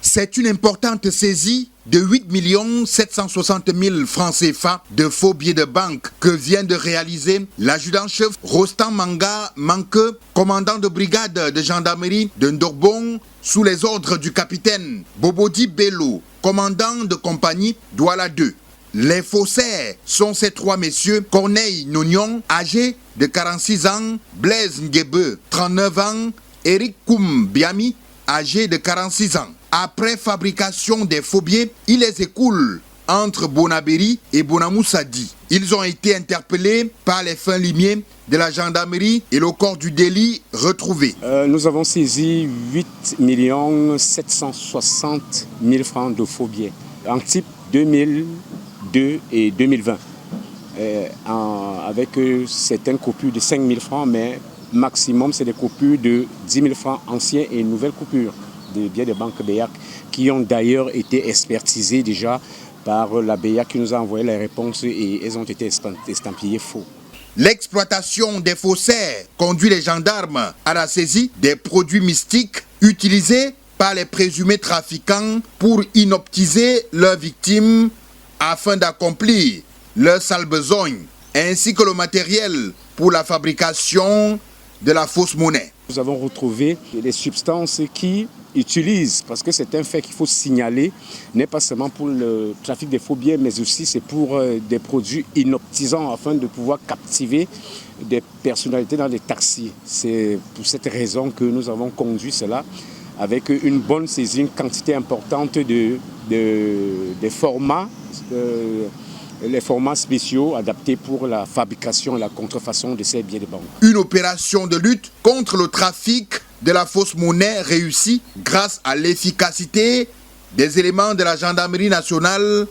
C'est une importante saisie de 8 760 000 francs CFA de faux billets de banque que vient de réaliser l'adjudant-chef Rostan Manga Manque, commandant de brigade de gendarmerie de Ndorbon, sous les ordres du capitaine Bobodi Bello, commandant de compagnie Douala 2. Les faussaires sont ces trois messieurs: Corneille Nognon, âgé de 46 ans, Blaise Nguebe, 39 ans, Eric Koum Biami, âgé de 46 ans. Après fabrication des faux billets, ils les écoulent entre Bonabéry et Bonamoussadi. Ils ont été interpellés par les fins limiers de la gendarmerie et le corps du délit retrouvé. Nous avons saisi 8 760 000 francs de faux billets en type 2002 et 2020, avec certaines coupures de 5 000 francs, mais maximum c'est des coupures de 10 000 francs anciens et nouvelles coupures de billets de banque BEAC qui ont d'ailleurs été expertisés déjà par la BEAC qui nous a envoyé les réponses et elles ont été estampillées faux. L'exploitation des faussaires conduit les gendarmes à la saisie des produits mystiques utilisés par les présumés trafiquants pour inoptiser leurs victimes afin d'accomplir leur sale besogne, ainsi que le matériel pour la fabrication de la fausse monnaie. Nous avons retrouvé des substances qui utilisent, parce que c'est un fait qu'il faut signaler, n'est pas seulement pour le trafic des faux billets, mais aussi c'est pour des produits inoptisants afin de pouvoir captiver des personnalités dans les taxis. C'est pour cette raison que nous avons conduit cela avec une bonne saisie, une quantité importante des formats, les formats spéciaux adaptés pour la fabrication et la contrefaçon de ces billets de banque. Une opération de lutte contre le trafic de la fausse monnaie réussie grâce à l'efficacité des éléments de la gendarmerie nationale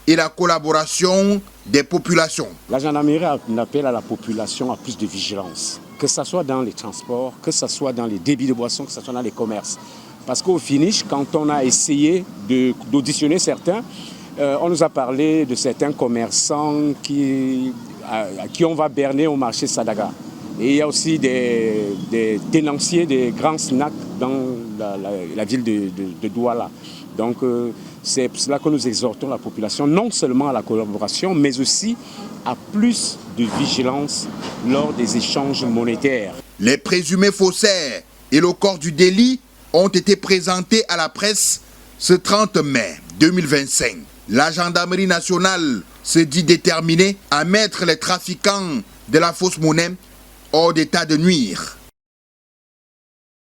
et la collaboration des populations. La gendarmerie appelle à la population à plus de vigilance, que ce soit dans les transports, que ce soit dans les débits de boissons, que ce soit dans les commerces. Parce qu'au finish, quand on a essayé d'auditionner certains, on nous a parlé de certains commerçants qui on va berner au marché Sadaga. Et il y a aussi des tenanciers des grands snacks dans la ville de Douala. Donc c'est pour cela que nous exhortons la population non seulement à la collaboration, mais aussi à plus de vigilance lors des échanges monétaires. Les présumés faussaires et le corps du délit ont été présentés à la presse ce 30 mai 2025. La gendarmerie nationale se dit déterminée à mettre les trafiquants de la fausse monnaie hors d'état de nuire.